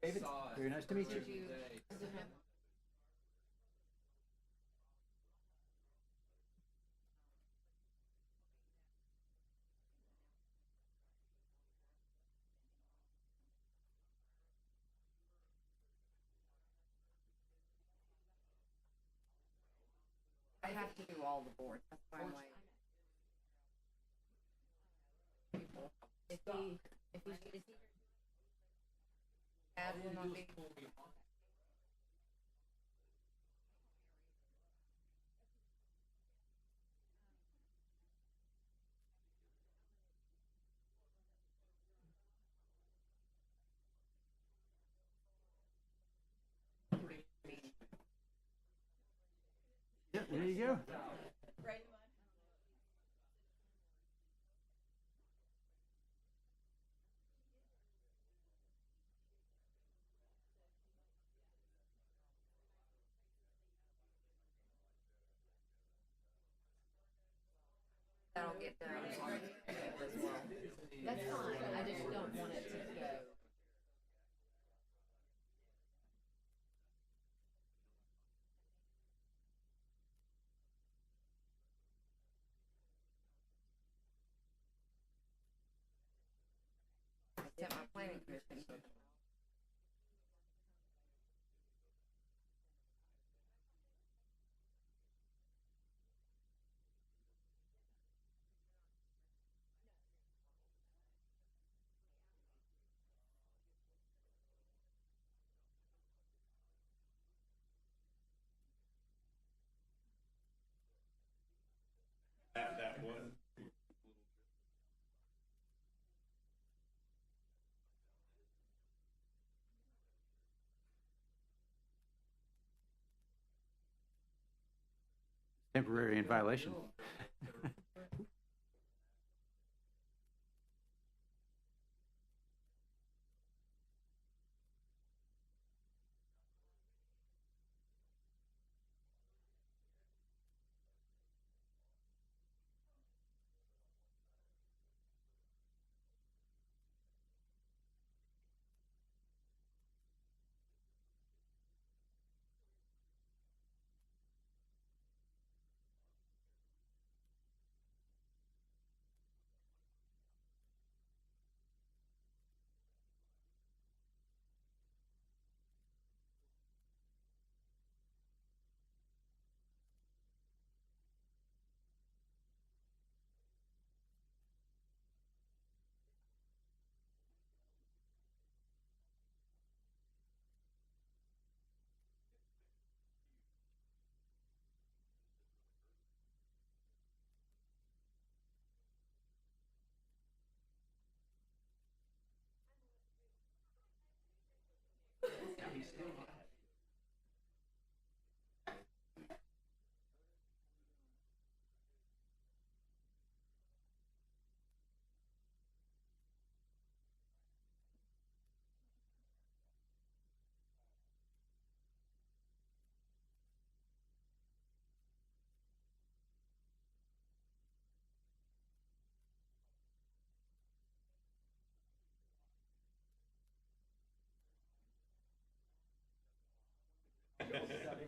David, very nice to meet you. I have to do all the boards. That's why I'm like, if he, if he dad will not be. Yeah, there you go. That'll get done as well. That's fine. I just don't want it to go. I sent my planning commission. That one. Temporary in violation.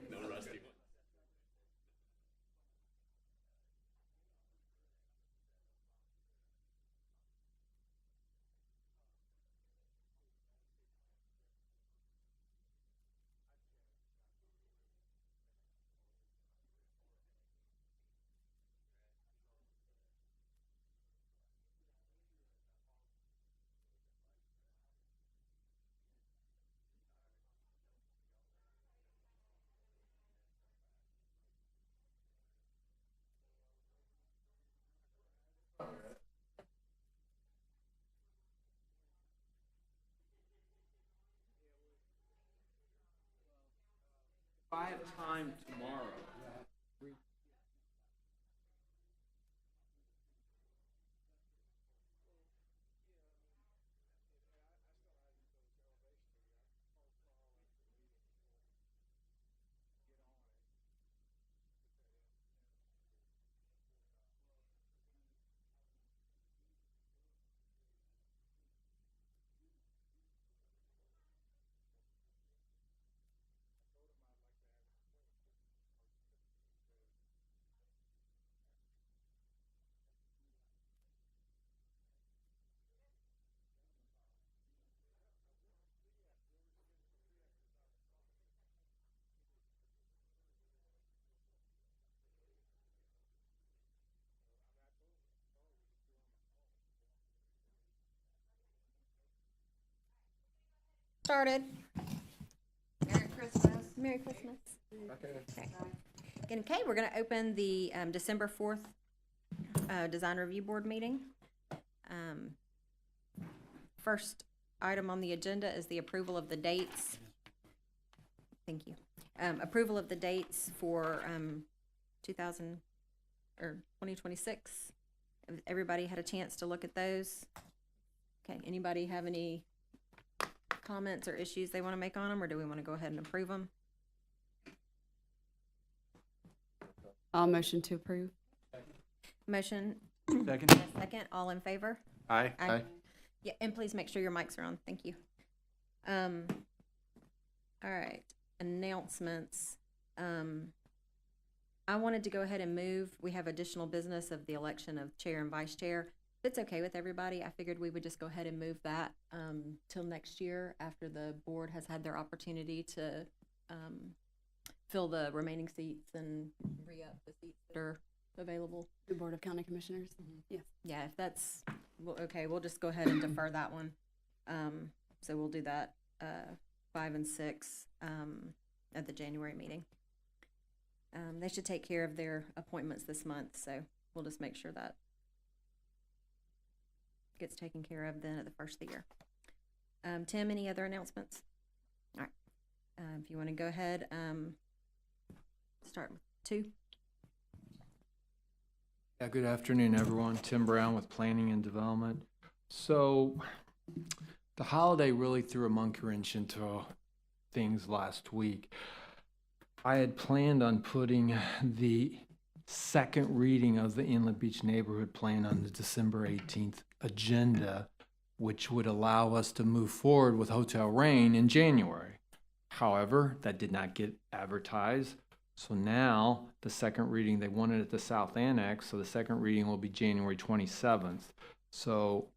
No rusty one. 5 time tomorrow. started. Merry Christmas. Merry Christmas. Okay. Okay, we're gonna open the December 4th Design Review Board meeting. First item on the agenda is the approval of the dates. Thank you. Approval of the dates for 2026. Everybody had a chance to look at those? Okay, anybody have any comments or issues they want to make on them, or do we want to go ahead and approve them? I'll motion to approve. Motion, Second? and a second, all in favor? Aye. Aye. Yeah, and please make sure your mics are on, thank you. All right, announcements. I wanted to go ahead and move, we have additional business of the election of chair and vice chair. If it's okay with everybody, I figured we would just go ahead and move that till next year after the board has had their opportunity to fill the remaining seats and re-up the seats that are available. The Board of County Commissioners. Yes. Yeah, if that's, well, okay, we'll just go ahead and defer that one. So we'll do that 5 and 6 at the January meeting. They should take care of their appointments this month, so we'll just make sure that gets taken care of then at the first of the year. Tim, any other announcements? All right. If you want to go ahead, start with 2. Yeah, good afternoon, everyone. Tim Brown with Planning and Development. So the holiday really threw a monkey wrench into things last week. I had planned on putting the second reading of the Inlet Beach Neighborhood Plan on the December 18th agenda, which would allow us to move forward with Hotel Rain in January. However, that did not get advertised. So now the second reading, they wanted it at the South Annex, so the second reading will be January 27th. So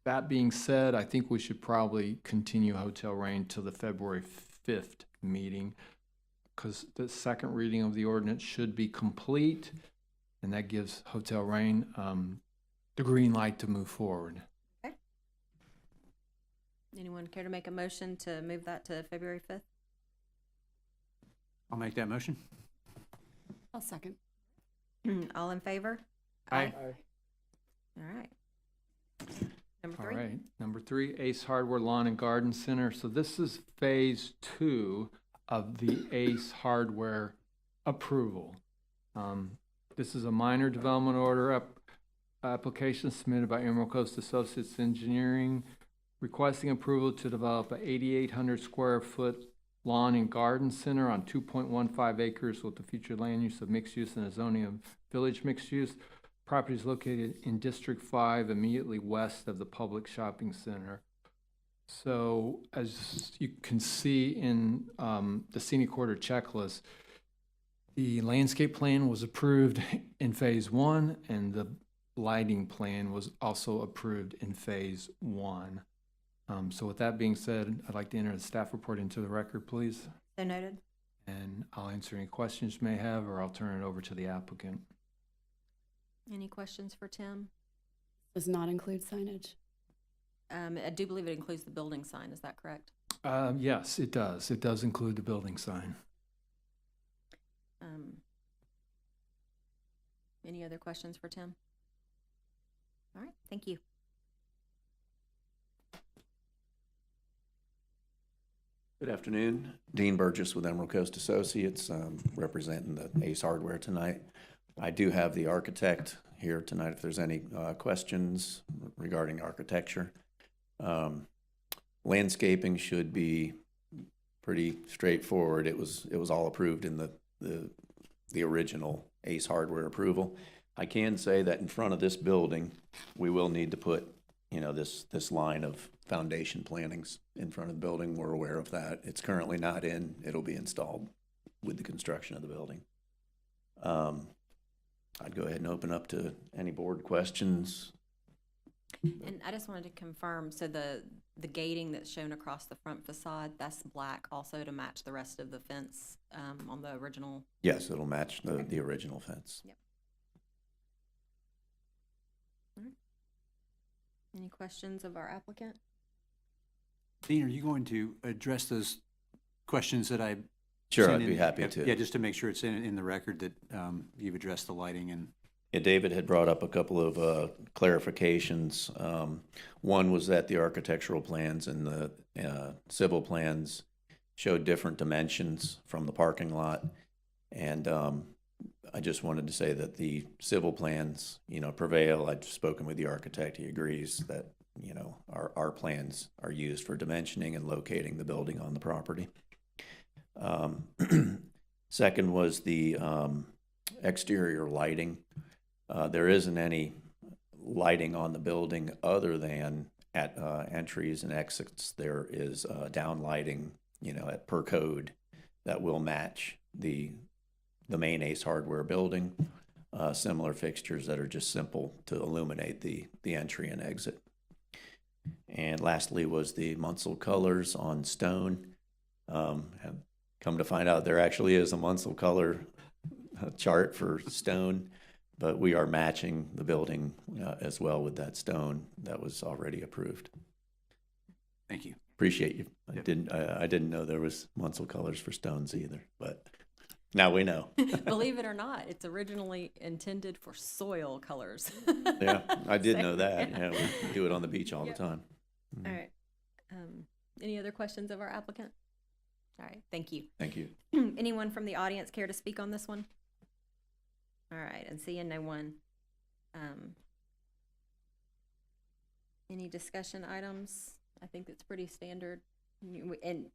that being said, I think we should probably continue Hotel Rain till the February 5th meeting, because the second reading of the ordinance should be complete, and that gives Hotel Rain the green light to move forward. Okay. Anyone care to make a motion to move that to February 5th? I'll make that motion. I'll second. All in favor? Aye. All right. Number 3. All right, number 3, Ace Hardware Lawn and Garden Center. So this is phase 2 of the Ace Hardware approval. This is a minor development order application submitted by Emerald Coast Associates Engineering, requesting approval to develop a 8,800 square foot lawn and garden center on 2.15 acres with the future land use of mixed use and a zoning of village mixed use. Property is located in District 5, immediately west of the public shopping center. So as you can see in the scenic order checklist, the landscape plan was approved in phase 1, and the lighting plan was also approved in phase 1. So with that being said, I'd like to enter the staff report into the record, please. So noted. And I'll answer any questions you may have, or I'll turn it over to the applicant. Any questions for Tim? Does not include signage. I do believe it includes the building sign, is that correct? Yes, it does. It does include the building sign. Any other questions for Tim? All right, thank you. Good afternoon. Dean Burgess with Emerald Coast Associates, representing the Ace Hardware tonight. I do have the architect here tonight if there's any questions regarding architecture. Landscaping should be pretty straightforward. It was all approved in the original Ace Hardware approval. I can say that in front of this building, we will need to put, this line of foundation plantings in front of the building. We're aware of that. It's currently not in. It'll be installed with the construction of the building. I'd go ahead and open up to any board questions. And I just wanted to confirm, so the gating that's shown across the front facade, that's black also to match the rest of the fence on the original? Yes, it'll match the original fence. Yep. All right. Any questions of our applicant? Dean, are you going to address those questions that I Sure, sent I'd be in? happy to. Yeah, just to make sure it's in the record that you've addressed the lighting and, Yeah, David had brought up a couple of clarifications. One was that the architectural plans and the civil plans showed different dimensions from the parking lot. And I just wanted to say that the civil plans, prevail. I've spoken with the architect. He agrees that, our plans are used for dimensioning and locating the building on the property. Second was the exterior lighting. There isn't any lighting on the building other than at entries and exits. There is down lighting, at per code that will match the main Ace Hardware building. Similar fixtures that are just simple to illuminate the entry and exit. And lastly was the Munsell colors on stone. Have come to find out there actually is a Munsell color chart for stone, but we are matching the building as well with that stone that was already approved. thank you. Appreciate you. Yep. I didn't know there was Munsell colors for stones either, but now we know. Believe it or not, it's originally intended for soil colors. Yeah, I did So, know that. yeah. Yeah, we do it on the beach all Yep. the time. All right. Any other questions of our applicant? All right, thank you. Thank you. Anyone from the audience care to speak on this one? All right, and seeing no one. Any discussion items? I think it's pretty standard. And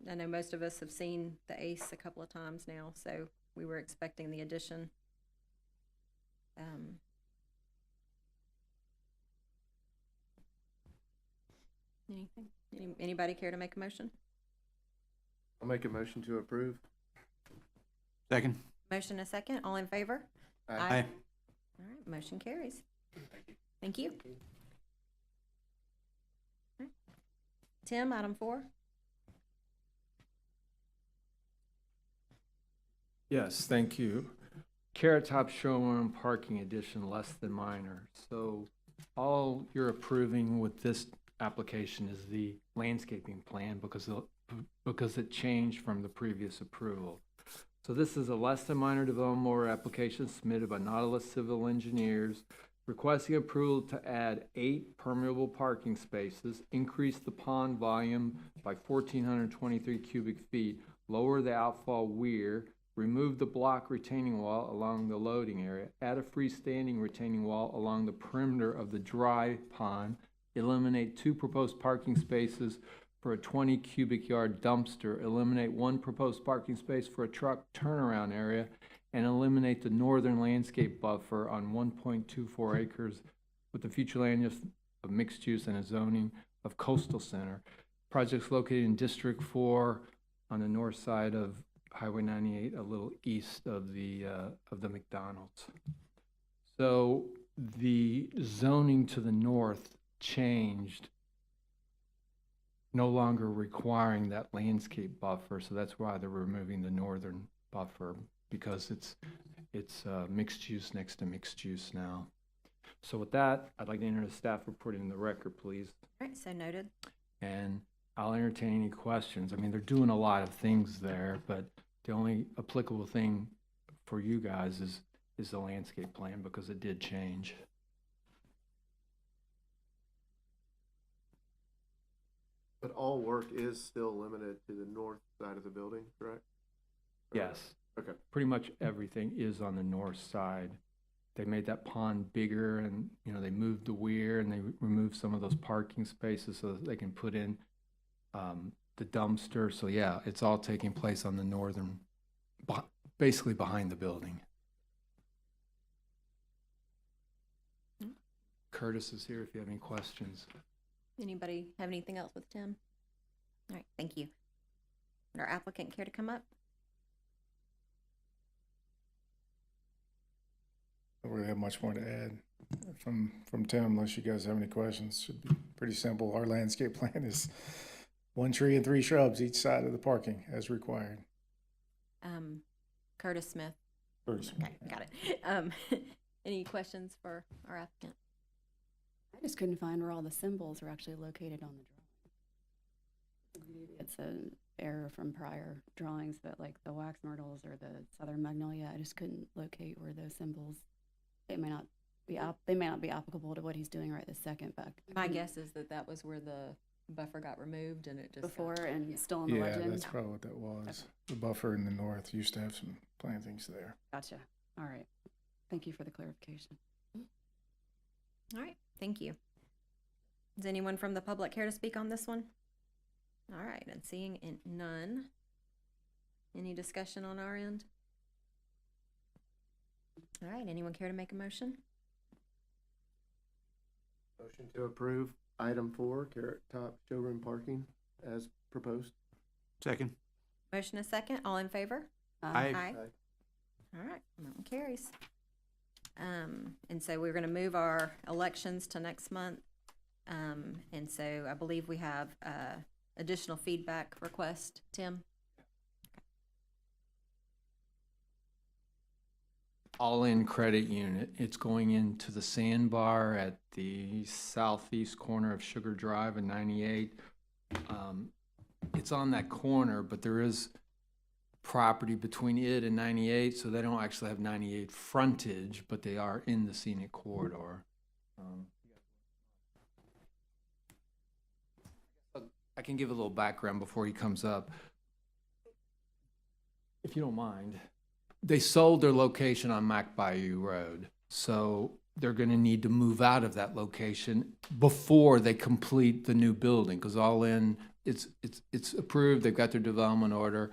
I know most of us have seen the ACE a couple of times now, so we were expecting the addition. Anything? Anybody care to make a motion? I'll make a motion to approve. Second? Motion a second, all in favor? Aye. All right, motion carries. Thank you. All right. Tim, item 4. Yes, thank you. Carrot Top Showroom Parking Addition, less than minor. So all you're approving with this application is the landscaping plan because it changed from the previous approval. So this is a less than minor development order application submitted by Nautilus Civil Engineers requesting approval to add 8 permeable parking spaces, increase the pond volume by 1,423 cubic feet, lower the outfall weir, remove the block retaining wall along the loading area, add a freestanding retaining wall along the perimeter of the dry pond, eliminate 2 proposed parking spaces for a 20 cubic yard dumpster, eliminate 1 proposed parking space for a truck turnaround area, and eliminate the northern landscape buffer on 1.24 acres with the future land use of mixed use and a zoning of coastal center. Project's located in District 4 on the north side of Highway 98, a little east of the McDonald's. So the zoning to the north changed, no longer requiring that landscape buffer, so that's why they're removing the northern buffer, because it's mixed use next to mixed use now. So with that, I'd like to enter the staff report in the record, please. All right, so noted. And I'll entertain any questions. I mean, they're doing a lot of things there, but the only applicable thing for you guys is the landscape plan because it did change. But all work is still limited to the north side of the building, correct? Yes. Okay. Pretty much everything is on the north side. They made that pond bigger and, they moved the weir and they removed some of those parking spaces so that they can put in the dumpster. So yeah, it's all taking place on the northern, basically behind the building. Curtis is here if you have any questions. Anybody have anything else with Tim? All right, thank you. Would our applicant care to come up? I don't really have much more to add from Tim, unless you guys have any questions. Should be pretty simple. Our landscape plan is 1 tree and 3 shrubs each side of the parking as required. Curtis Smith. Bruce. Okay, got it. Any questions for our applicant? I just couldn't find where all the symbols are actually located on the Maybe it's an error from prior drawings, but like the wax myrtles or the southern magnolia, I just couldn't locate where those symbols, they may not be applicable to what he's doing right this second, but I My couldn't- guess is that that was where the buffer got removed and it just. got- before and still in the Yeah, legend. that's probably what that was. The buffer in the north used to have some plantings there. Gotcha. All right. Thank you for the clarification. All right, thank you. Does anyone from the public care to speak on this one? All right, and seeing none. Any discussion on our end? All right, anyone care to make a motion? Motion to approve item 4, Carrot Top showroom parking as proposed. Second. Motion a second, all in favor? Aye. Aye. All right, motion carries. And so we're gonna move our elections to next month. And so I believe we have, additional feedback request, Tim? All-in credit unit. It's going into the sandbar at the southeast corner of Sugar Drive and 98. It's on that corner, but there is property between it and 98, so they don't actually have 98 frontage, but they are in the scenic corridor. I can give a little background before he comes up, if you don't mind. They sold their location on Mac Bayou Road, so they're gonna need to move out of that location before they complete the new building, because all in, it's approved, they've got their development order.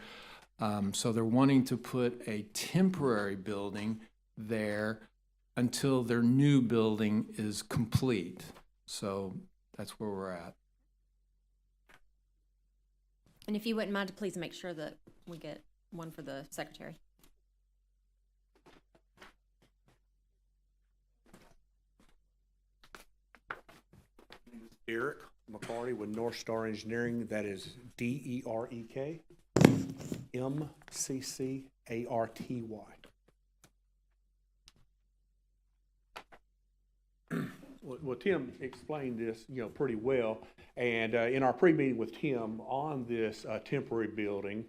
So they're wanting to put a temporary building there until their new building is complete. So that's where we're at. And if you wouldn't mind, to please make sure that we get one for the secretary. Derek McCarty with North Star Engineering. That is DEREK MCCARTY. Well, Tim explained this, pretty well. And in our pre-meeting with Tim on this temporary building,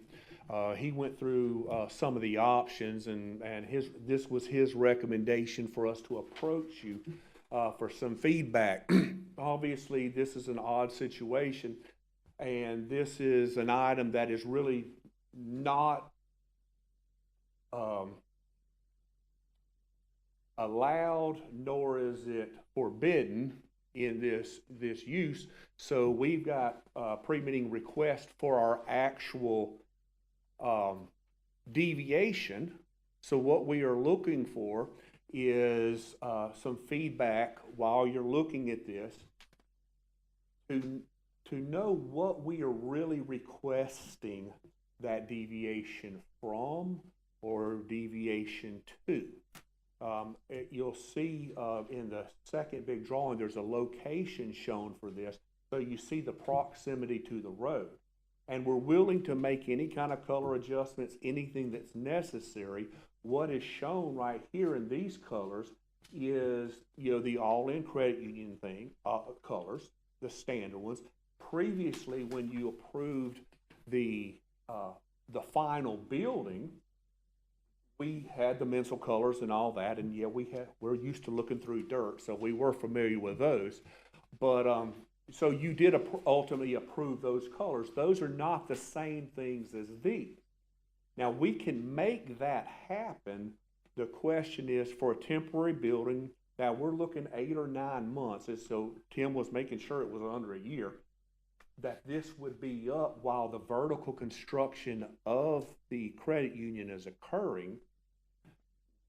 he went through some of the options, and this was his recommendation for us to approach you for some feedback. Obviously, this is an odd situation, and this is an item that is really not allowed, nor is it forbidden in this use. So we've got a pre-meeting request for our actual deviation. So what we are looking for is some feedback while you're looking at this to know what we are really requesting that deviation from or deviation to. You'll see in the second big drawing, there's a location shown for this. So you see the proximity to the road. And we're willing to make any kind of color adjustments, anything that's necessary. What is shown right here in these colors is, the all-in credit union colors, the standard ones. Previously, when you approved the final building, we had the Menzel colors and all that, and yeah, we're used to looking through dirt, so we were familiar with those. But so you did ultimately approve those colors. Those are not the same things as these. Now, we can make that happen. The question is, for a temporary building, now we're looking 8 or 9 months, and so Tim was making sure it was under a year, that this would be up while the vertical construction of the credit union is occurring.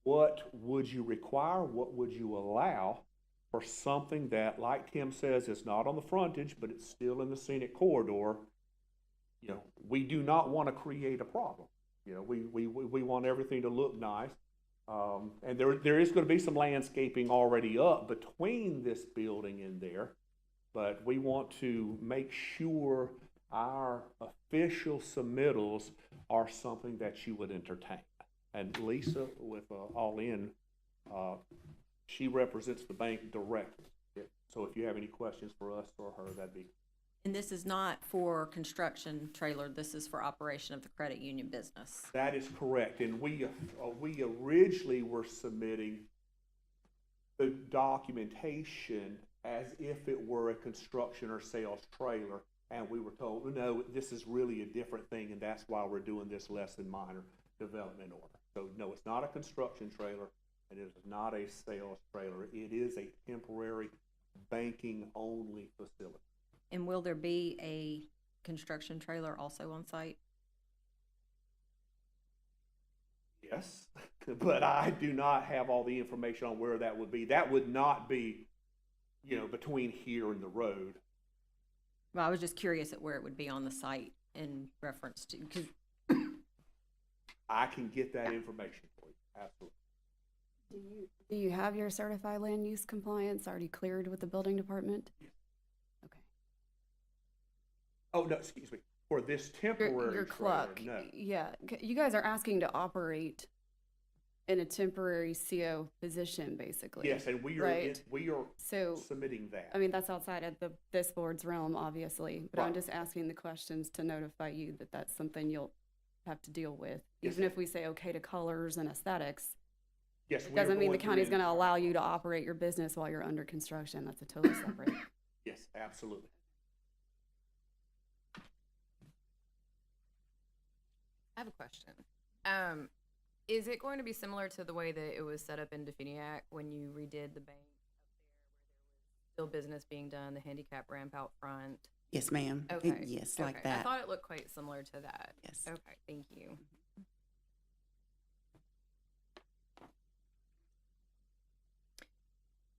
What would you require? What would you allow for something that, like Tim says, is not on the frontage, but it's still in the scenic corridor? We do not want to create a problem. We want everything to look nice. And there is going to be some landscaping already up between this building and there, but we want to make sure our official submittals are something that you would entertain. And Lisa with All In, she represents the bank directly. So if you have any questions for us or her, that'd be. And this is not for construction trailer, this is for operation of the credit union business. That is correct, and we originally were submitting the documentation as if it were a construction or sales trailer, and we were told, no, this is really a different thing, and that's why we're doing this less than minor development order. So, no, it's not a construction trailer, and it is not a sales trailer. It is a temporary banking-only facility. And will there be a construction trailer also on site? Yes, but I do not have all the information on where that would be. That would not be, between here and the road. Well, I was just curious at where it would be on the site in reference to, because I can get that information for you, absolutely. Do you have your certified land use compliance already cleared with the building department? Okay. Oh, no, excuse me, for this temporary Your trailer, cluck, no. yeah, you guys are asking to operate in a temporary CO position, basically. Yes, and we are, Right. we are So, submitting that. I mean, that's outside of this board's realm, obviously, but I'm Right. just asking the questions to notify you that that's something you'll have to deal with. Yes, Even if ma'am. we say okay to colors and aesthetics, Yes, it we are doesn't mean the going through county's it. gonna allow you to operate your business while you're under construction. That's a totally separate. Yes, absolutely. I have a question. Is it going to be similar to the way that it was set up in Definiak when you redid the bank up there, where there was still business being done, the handicap ramp out front? Yes, ma'am. Okay. Yes, like Okay. I that. thought it looked quite similar to that. Yes. Okay, thank you.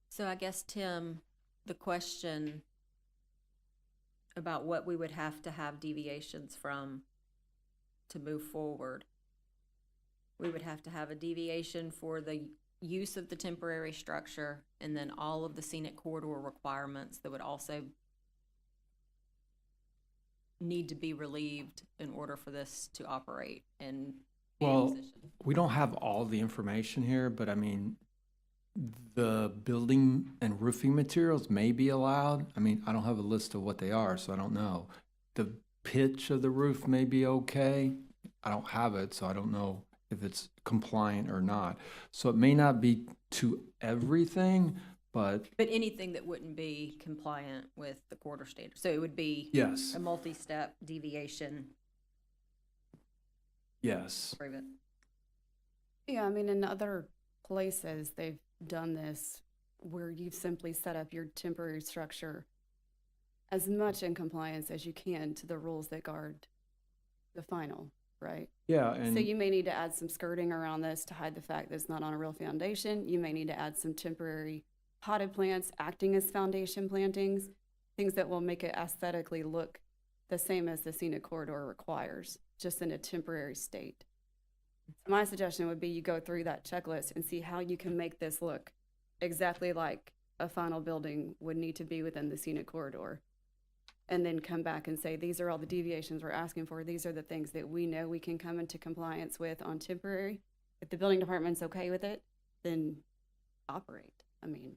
so I guess, Tim, the question about what we would have to have deviations from to move forward. We would have to have a deviation for the use of the temporary structure and then all of the scenic corridor requirements that would also need to be relieved in order for this to operate and be in Well, position. we don't have all the information here, but I mean, the building and roofing materials may be allowed. I mean, I don't have a list of what they are, so I don't know. The pitch of the roof may be okay. I don't have it, so I don't know if it's compliant or not. So it may not be to everything, but But anything that wouldn't be compliant with the corridor standard. So it would be yes, a multi-step deviation, yes. prove it. Yeah, I mean, in other places, they've done this where you've simply set up your temporary structure as much in compliance as you can to the rules that guard the final, right? Yeah, So and you may need to add some skirting around this to hide the fact that it's not on a real foundation. You may need to add some temporary potted plants acting as foundation plantings, things that will make it aesthetically look the same as the scenic corridor requires, just in a temporary state. My suggestion would be you go through that checklist and see how you can make this look exactly like a final building would need to be within the scenic corridor. And then come back and say, these are all the deviations we're asking for. These are the things that we know we can come into compliance with on temporary. If the building department's okay with it, then operate. I mean,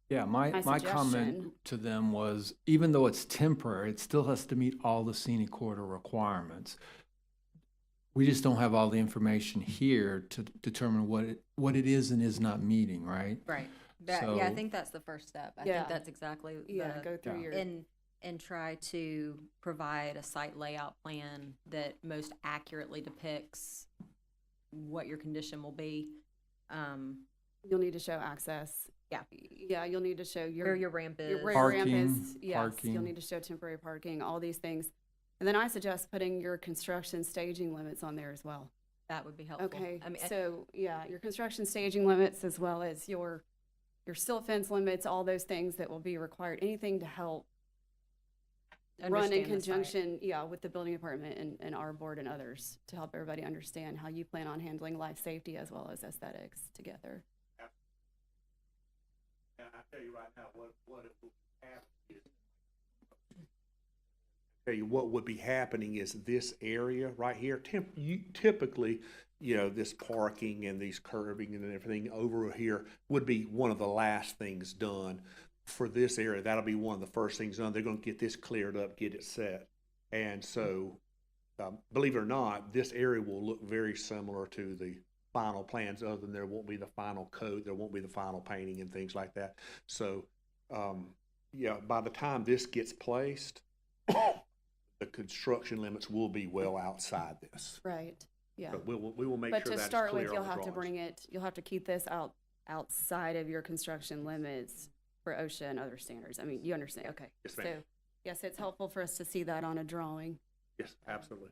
yeah, my my comment suggestion- to them was, even though it's temporary, it still has to meet all the scenic corridor requirements. We just don't have all the information here to determine what it is and is not meeting, right? Right. Yeah, I So- think that's the first step. I Yeah. think that's exactly yeah, the, go through Yeah. your, and try to provide a site layout plan that most accurately depicts what your condition will be. you'll need to show access. Yeah. Yeah, you'll need to show Where your ramp is. your rear ramp Parking, is, yes, parking. you'll need to show temporary parking, all these things. And then I suggest putting your construction staging limits on there as well. That would be helpful. Okay, I mean, so, yeah, your construction staging limits as well as your silt fence limits, all those things that will be required, anything to help run in understand the site. conjunction, yeah, with the building department and our board and others to help everybody understand how you plan on handling life safety as well as aesthetics together. And I tell you right now, what it will happen is, tell you what would be happening is this area right here, typically, this parking and these curving and everything over here would be one of the last things done for this area, that'll be one of the first things done. They're gonna get this cleared up, get it set. And so, believe it or not, this area will look very similar to the final plans, other than there won't be the final coat, there won't be the final painting and things like that. So, yeah, by the time this gets placed, the construction limits will be well outside this. Right, yeah. But we will make But sure to that's start with, clear you'll on the have to drawings. bring it, you'll have to keep this outside of your construction limits for OSHA and other standards. I mean, you understand, okay. Yes, ma'am. So, yes, it's helpful for us to see that on a drawing. Yes, absolutely.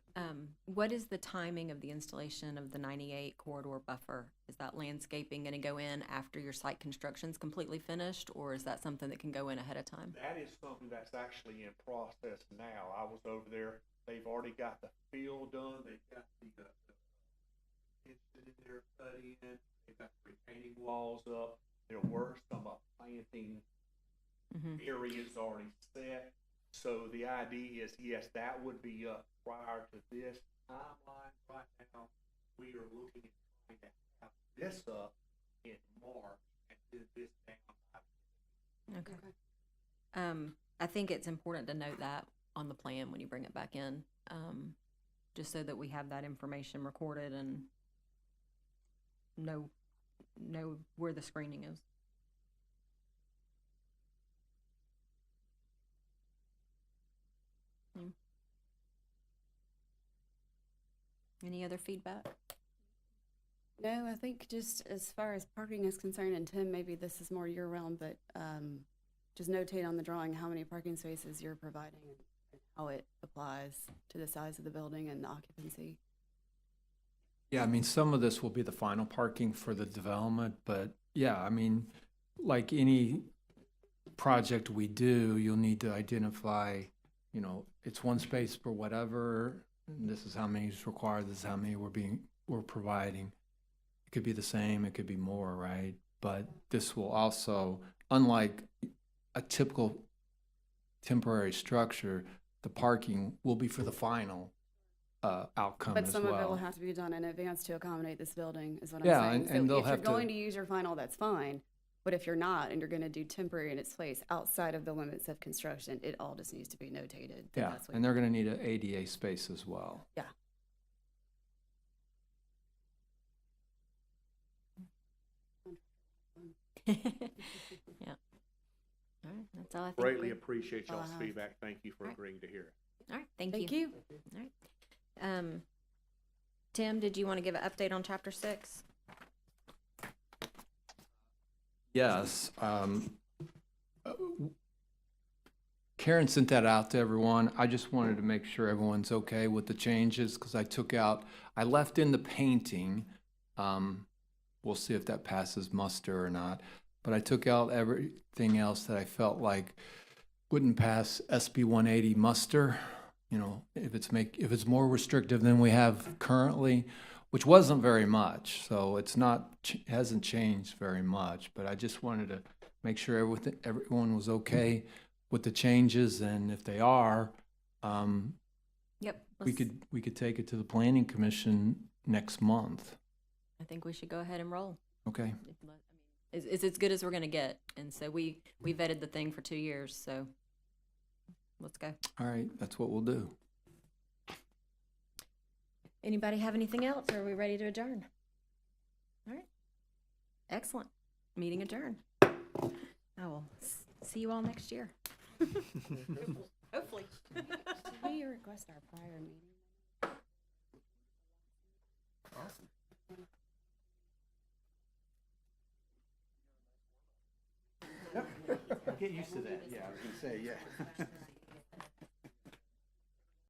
What is the timing of the installation of the 98 corridor buffer? Is that landscaping gonna go in after your site construction's completely finished, or is that something that can go in ahead of time? That is something that's actually in process now. I was over there, they've already got the field done, they've got the in there cut in, they've got the retaining walls up. There were some planting Mm-hmm. areas already set. So the idea is, yes, that would be up prior to this timeline. Right now, we are looking at trying to have this up in March and do this down. Okay. I think it's important to note that on the plan when you bring it back in, just so that we have that information recorded and know where the screening is. Any other feedback? No, I think just as far as parking is concerned, and Tim, maybe this is more your realm, but just notate on the drawing how many parking spaces you're providing and how it applies to the size of the building and the occupancy. Yeah, I mean, some of this will be the final parking for the development, but yeah, I mean, like any project we do, you'll need to identify, you know, it's one space per whatever, and this is how many is required, this is how many we're providing. It could be the same, it could be more, right? But this will also, unlike a typical temporary structure, the parking will be for the final outcome But as some of it will well. have to be done in advance to accommodate this building, is what Yeah, I'm saying. and they'll So if you're have to- going to use your final, that's fine. But if you're not, and you're gonna do temporary in its place outside of the limits of construction, it all just needs to be notated. that Yeah, that's what and they're gonna need an ADA space as well. Yeah. Yeah. All right, that's all I think. Greatly we- appreciate all I y'all's have. feedback. Thank you for All right. agreeing to hear it. All right, thank you. Thank you. All right. Tim, did you want to give an update on chapter 6? Yes, Karen sent that out to everyone. I just wanted to make sure everyone's okay with the changes, because I left in the painting. We'll see if that passes muster or not. But I took out everything else that I felt like wouldn't pass SB 180 muster. You know, if it's more restrictive than we have currently, which wasn't very much. So it's not, hasn't changed very much, but I just wanted to make sure everyone was okay with the changes, and if they are, Yep. we could take it to the planning commission next month. I think we should go ahead and roll. Okay, It's as good as we're gonna get, and so we vetted the thing for 2 years, so let's go. all right, that's what we'll do. Anybody have anything else, or are we ready to adjourn? All right. Excellent. Meeting adjourned. I will see you all next year. Hopefully. Did we request our prior meeting? Get used to that. Yeah, I was gonna say, yeah.